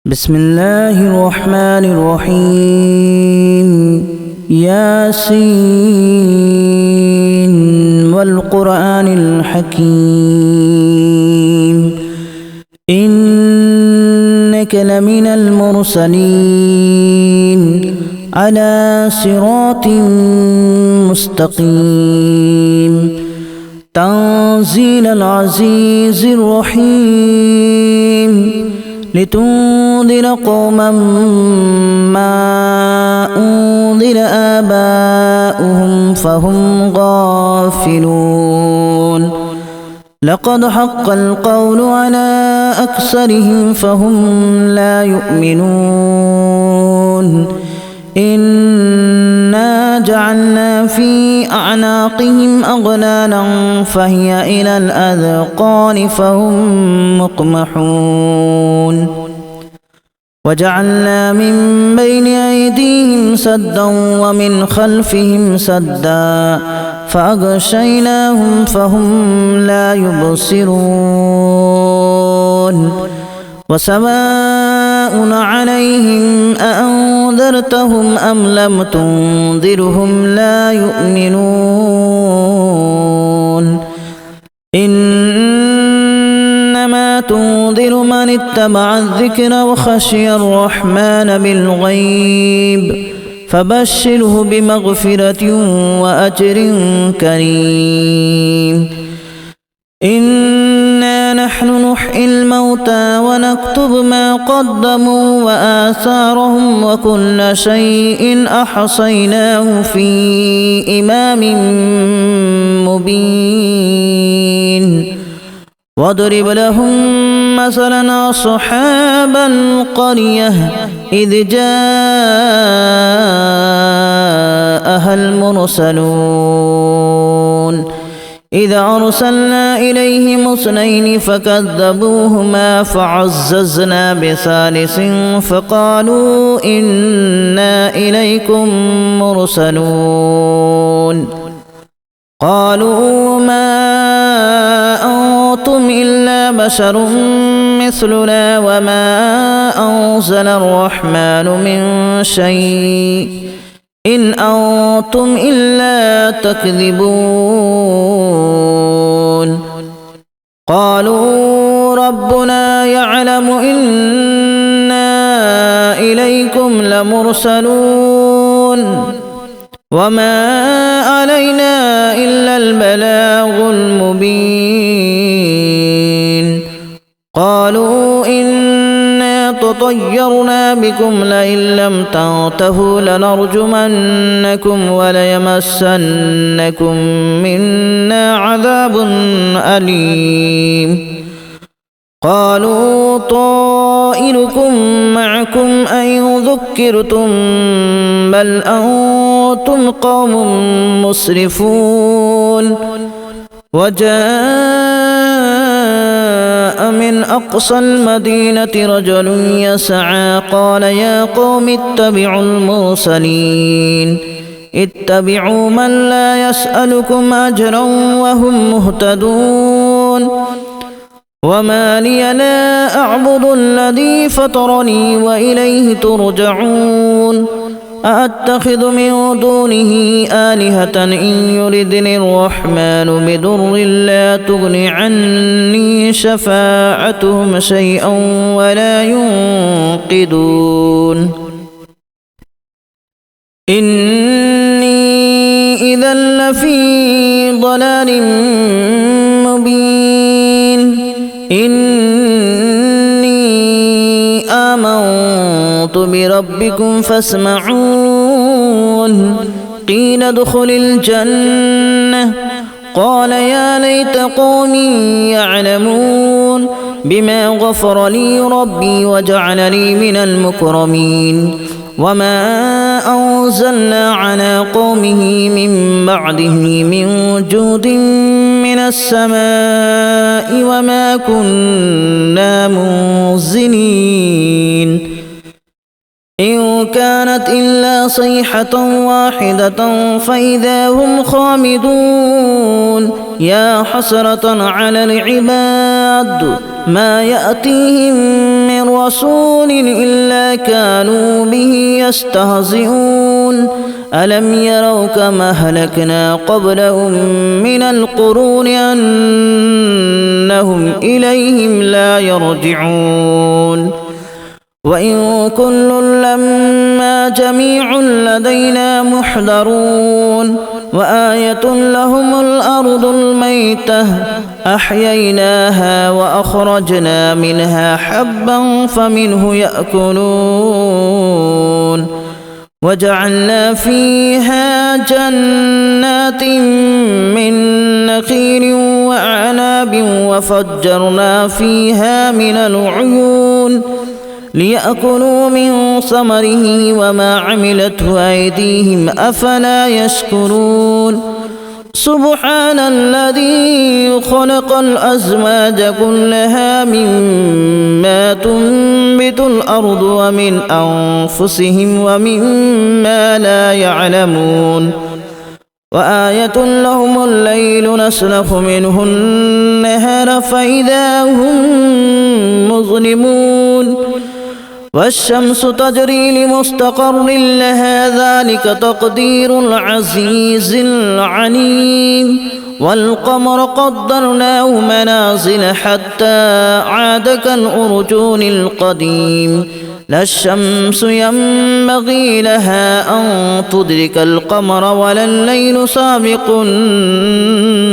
بسم الله الرحمن الرحيم ياسين والقرآن الحكيم إنك لمن المرسلين على صراط مستقيم تنزيل العزيز الرحيم لتنذر قوما ما أنذر آباؤهم فهم غافلون لقد حق القول على أكثرهم فهم لا يؤمنون إنا جعلنا في أعناقهم أغلالا فهي إلى الأذقان فهم مقمحون وجعلنا من بين أيديهم سدا ومن خلفهم سدا فأغشيناهم فهم لا يبصرون وسواء عليهم أأنذرتهم أم لم تنذرهم لا يؤمنون إنما تنذر من اتبع الذكر وخشي الرحمن بالغيب فبشره بمغفرة وأجر كريم إنا نحن نحيي الموتى ونكتب ما قدموا وآثارهم وكل شيء أحصيناه في إمام مبين واضرب لهم مثلا أصحاب القرية إذ جاءها المرسلون إذا أرسلنا إليهم اثنين فكذبوهما فعززنا بثالث فقالوا إنا إليكم مرسلون قالوا ما أنتم إلا بشر مثلنا وما أنزل الرحمن من شيء إن أنتم إلا تكذبون قالوا ربنا يعلم إنا إليكم لمرسلون وما علينا إلا البلاغ المبين قالوا إنا تطيرنا بكم لئن لم تنتهوا لنرجمنكم وليمسنكم منا عذاب أليم قالوا طائركم معكم أن ذكرتم بل أنتم قوم مسرفون وجاء من أقصى المدينة رجل يسعى قال يا قوم اتبعوا المرسلين اتبعوا من لا يسألكم أجرا وهم مهتدون وما لي لا أعبد الذي فطرني وإليه ترجعون أأتخذ من دونه آلهة إن يردني الرحمن بضر لا تغن عني شفاعتهم شيئا ولا ينقذون إني إذا لفي ضلال مبين إني آمنت بربكم فاسمعون قيل ادخل الجنة قال يا ليت قومي يعلمون بما غفر لي ربي وجعلني من المكرمين وما أنزلنا على قومه من بعده من جود من السماء وما كنا منزلين إن كانت إلا صيحة واحدة فإذا هم خامدون يا حسرة على العباد ما يأتيهم من رسول إلا كانوا به يستهزئون ألم يروا كما أهلكنا قبلهم من القرون أنهم إليهم لا يرجعون وإن كل لما جميع لدينا محضرون وآية لهم الأرض الميتة أحييناها وأخرجنا منها حبا فمنه يأكلون وجعلنا فيها جنات من نخيل وأعناب وفجرنا فيها من العيون ليأكلوا من ثمره وما عملته أيديهم أفلا يشكرون سبحان الذي خلق الأزواج كلها مما تنبت الأرض ومن أنفسهم ومما لا يعلمون وآية لهم الليل نسلخ منه النهار فإذا هم مظلمون والشمس تجري لمستقر لها ذلك تقدير العزيز العليم والقمر قدرناه منازل حتى عاد كالأرجون القديم لا الشمس ينبغي لها أن تدرك القمر ولا الليل سابق النهار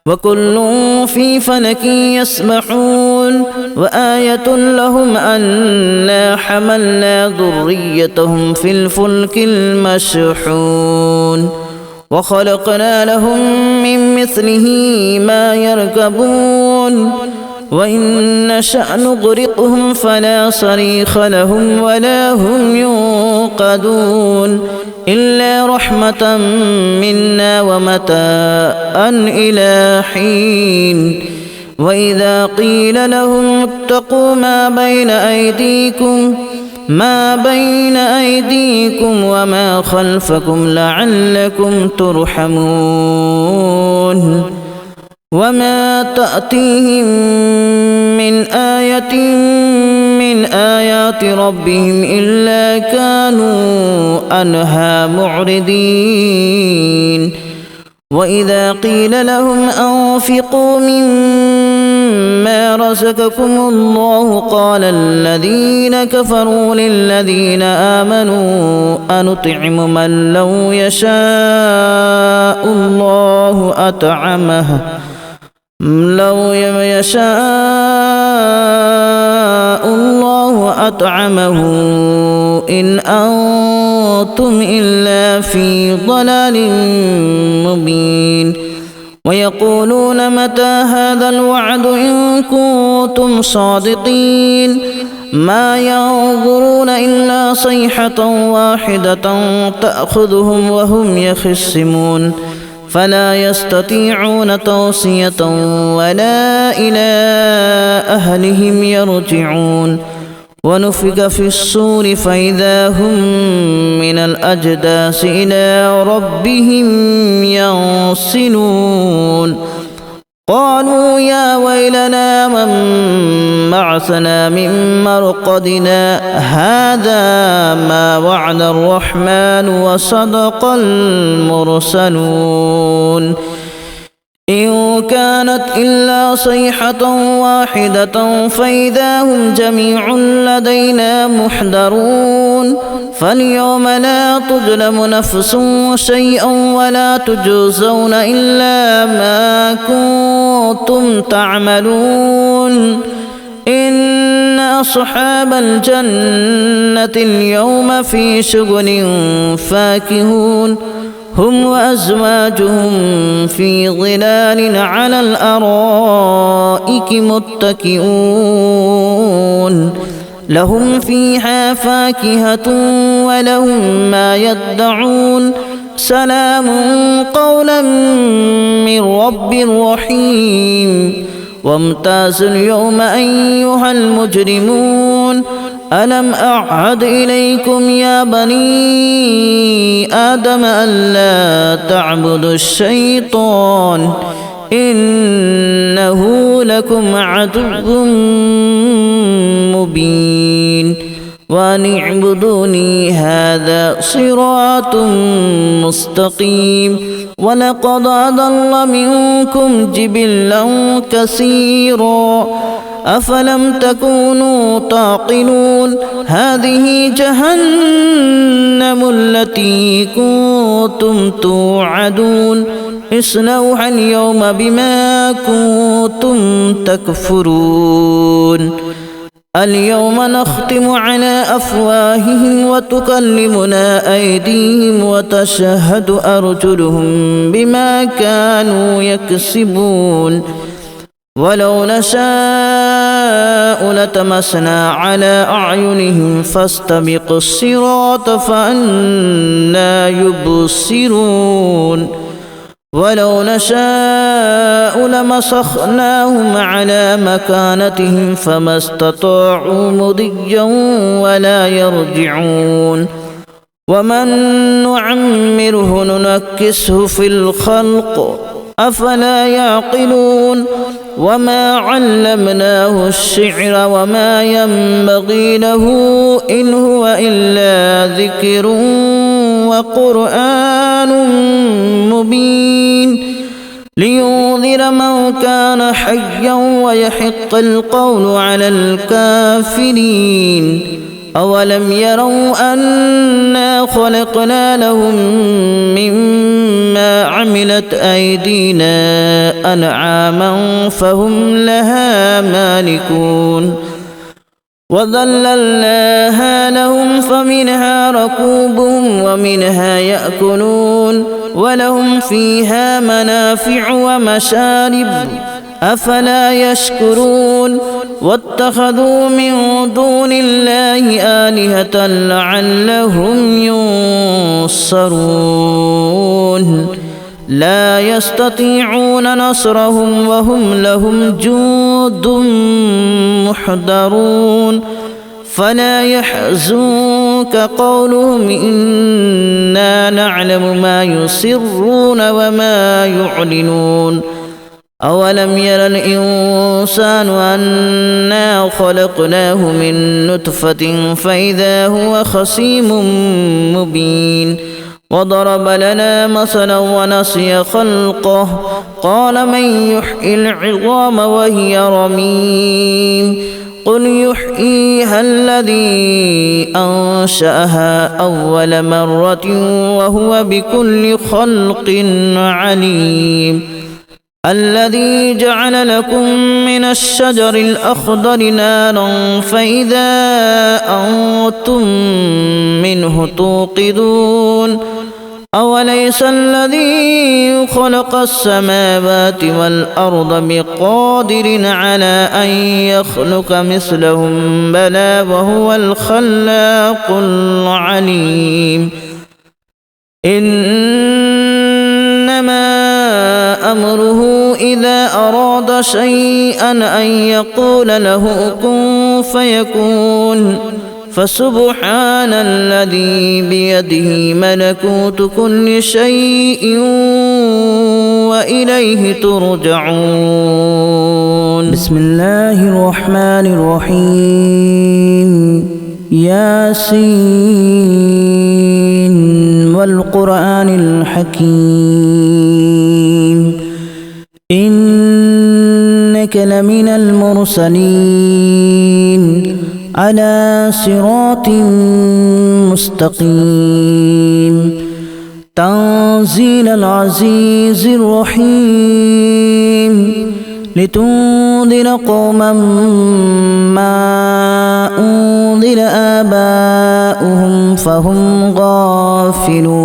وكل في فلك يسبحون وآية لهم أنا حملنا ذريتهم في الفلك المشحون وخلقنا لهم من مثله ما يركبون وإن نشأ نغرقهم فلا صريخ لهم ولا هم ينقذون إلا رحمة منا ومتاعا إلى حين وإذا قيل لهم اتقوا ما بين أيديكم وما خلفكم لعلكم ترحمون وما تأتيهم من آية من آيات ربهم إلا كانوا عنها معرضين وإذا قيل لهم أنفقوا مما رزقكم الله قال الذين كفروا للذين آمنوا أنطعم من لو يشاء الله أطعمه إن أنتم إلا في ضلال مبين ويقولون متى هذا الوعد إن كنتم صادقين ما ينظرون إلا صيحة واحدة تأخذهم وهم يخصمون فلا يستطيعون توصية ولا إلى أهلهم يرجعون ونفخ في الصور فإذا هم من الأجداث إلى ربهم ينسلون قالوا يا ويلنا من بعثنا من مرقدنا هذا ما وعد الرحمن وصدق المرسلون إن كانت إلا صيحة واحدة فإذا هم جميع لدينا محضرون فاليوم لا تظلم نفس شيئا ولا تجزون إلا ما كنتم تعملون إن أصحاب الجنة اليوم في شغل فاكهون هم وأزواجهم في ظلال على الأرائك متكئون لهم فيها فاكهة ولهم ما يدعون سلام قولا من رب رحيم وامتازوا اليوم أيها المجرمون ألم أعهد إليكم يا بني آدم ألا تعبدوا الشيطان إنه لكم عدو مبين وأن اعبدوني هذا صراط مستقيم ولقد أضل منكم جبلا كثيرا أفلم تكونوا تعقلون هذه جهنم التي كنتم توعدون اصلوها اليوم بما كنتم تكفرون اليوم نختم على أفواههم وتكلمنا أيديهم وتشهد أرجلهم بما كانوا يكسبون ولو نشاء لتمسنا على أعينهم فاستبقوا الصراط فأنى يبصرون ولو نشاء لمسخناهم على مكانتهم فما استطاعوا مضيا ولا يرجعون ومن نعمره ننكسه في الخلق أفلا يعقلون وما علمناه الشعر وما ينبغي له إن هو إلا ذكر وقرآن مبين لينذر من كان حيا ويحق القول على الكافرين أولم يروا أنا خلقنا لهم مما عملت أيدينا أنعاما فهم لها مالكون وذللناها لهم فمنها ركوبهم ومنها يأكلون ولهم فيها منافع ومشارب أفلا يشكرون واتخذوا من دون الله آلهة لعلهم ينصرون لا يستطيعون نصرهم وهم لهم جند محضرون فلا يحزنك قولهم إنا نعلم ما يسرون وما يعلنون أولم ير الإنسان أنا خلقناه من نطفة فإذا هو خصيم مبين وضرب لنا مثلا ونسي خلقه قال من يحيي العظام وهي رميم قل يحييها الذي أنشأها أول مرة وهو بكل خلق عليم الذي جعل لكم من الشجر الأخضر نارا فإذا أنتم منه توقدون أوليس الذي خلق السماوات والأرض بقادر على أن يخلق مثلهم بلى وهو الخلاق العليم إنما أمره إذا أراد شيئا أن يقول له كن فيكون فسبحان الذي بيده ملكوت كل شيء وإليه ترجعون بسم الله الرحمن الرحيم ياسين والقرآن الحكيم إنك لمن المرسلين على صراط مستقيم تنزيل العزيز الرحيم لتنذر قوما ما أنذر آباؤهم فهم غافلون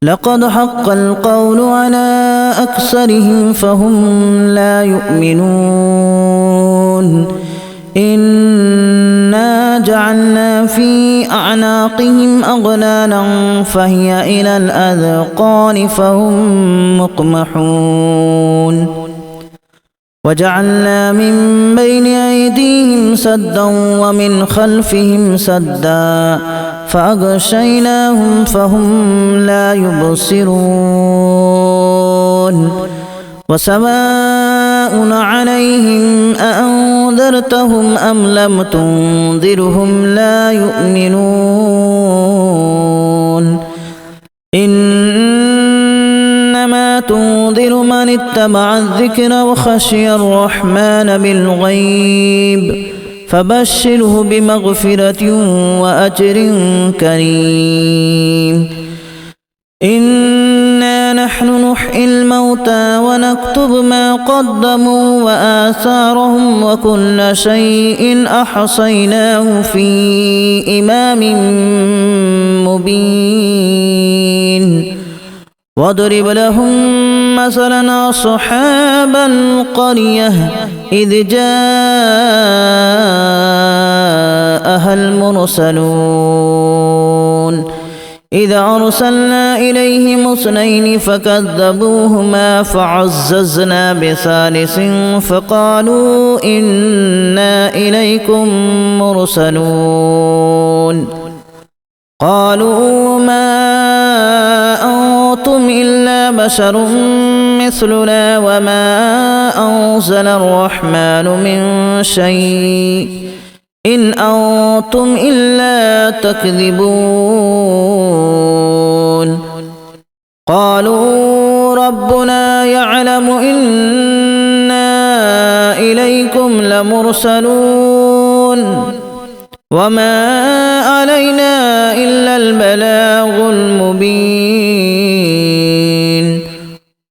لقد حق القول على أكثرهم فهم لا يؤمنون إنا جعلنا في أعناقهم أغلالا فهي إلى الأذقان فهم مقمحون وجعلنا من بين أيديهم سدا ومن خلفهم سدا فأغشيناهم فهم لا يبصرون وسواء عليهم أأنذرتهم أم لم تنذرهم لا يؤمنون إنما تنذر من اتبع الذكر وخشي الرحمن بالغيب فبشره بمغفرة وأجر كريم إنا نحن نحيي الموتى ونكتب ما قدموا وآثارهم وكل شيء أحصيناه في إمام مبين واضرب لهم مثلا أصحاب القرية إذ جاءها المرسلون إذا أرسلنا إليهم اثنين فكذبوهما فعززنا بثالث فقالوا إنا إليكم مرسلون قالوا ما أنتم إلا بشر مثلنا وما أنزل الرحمن من شيء إن أنتم إلا تكذبون قالوا ربنا يعلم إنا إليكم لمرسلون وما علينا إلا البلاغ المبين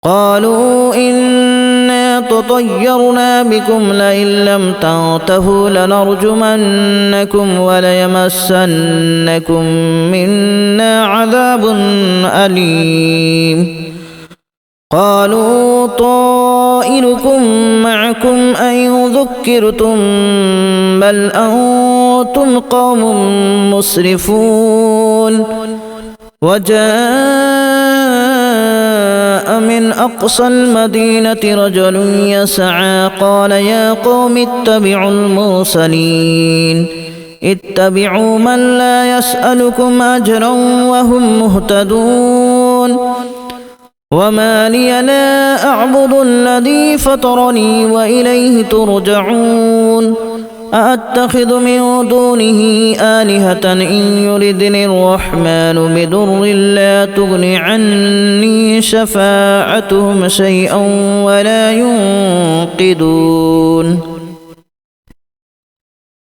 قالوا إنا تطيرنا بكم لئن لم تنتهوا لنرجمنكم وليمسنكم منا عذاب أليم قالوا طائركم معكم أئن ذكرتم بل أنتم قوم مسرفون وجاء من أقصى المدينة رجل يسعى قال يا قوم اتبعوا المرسلين اتبعوا من لا يسألكم أجرا وهم مهتدون وما لي لا أعبد الذي فطرني وإليه ترجعون أأتخذ من دونه آلهة إن يردني الرحمن بضر لا تغن عني شفاعتهم شيئا ولا ينقذون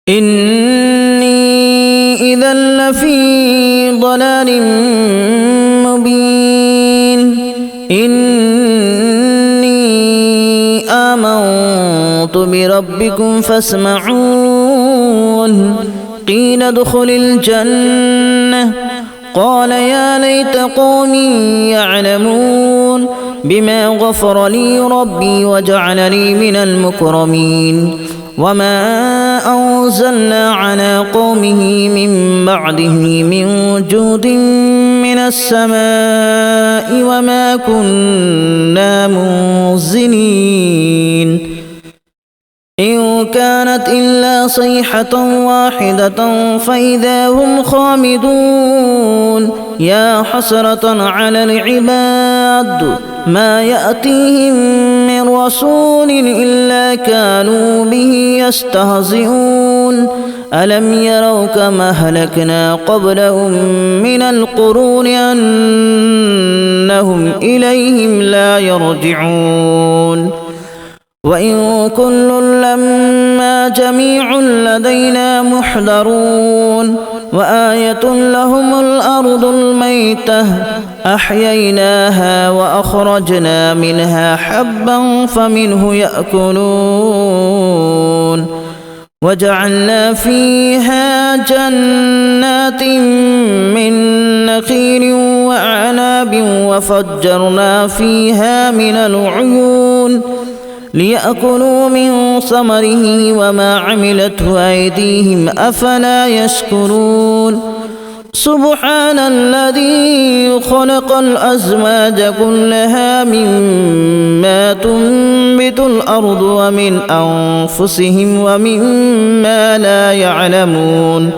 إني إذا لفي ضلال مبين إني آمنت بربكم فاسمعون قيل ادخل الجنة قال يا ليت قومي يعلمون بما غفر لي ربي وجعلني من المكرمين وما أنزلنا على قومه من بعده من جود من السماء وما كنا منزلين إن كانت إلا صيحة واحدة فإذا هم خامدون يا حسرة على العباد ما يأتيهم من رسول إلا كانوا به يستهزئون ألم يروا كما أهلكنا قبلهم من القرون أنهم إليهم لا يرجعون وإن كل لما جميع لدينا محضرون وآية لهم الأرض الميتة أحييناها وأخرجنا منها حبا فمنه يأكلون وجعلنا فيها جنات من نخيل وأعناب وفجرنا فيها من العيون ليأكلوا من ثمره وما عملته أيديهم أفلا يشكرون سبحان الذي خلق الأزواج كلها مما تنبت الأرض ومن أنفسهم ومما لا يعلمون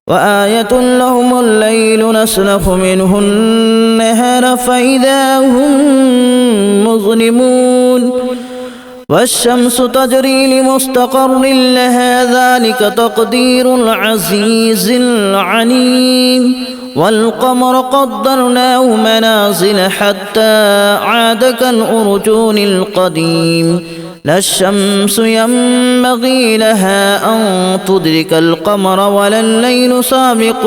وآية لهم الليل نسلخ منه النهار فإذا هم مظلمون والشمس تجري لمستقر لها ذلك تقدير العزيز العليم والقمر قدرناه منازل حتى عاد كالأرجون القديم لا الشمس ينبغي لها أن تدرك القمر ولا الليل سابق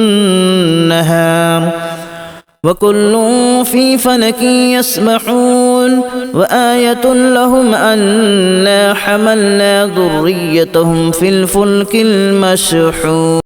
النهار وكل في فلك يسبحون وآية لهم أنا حملنا ذريتهم في الفلك المشحون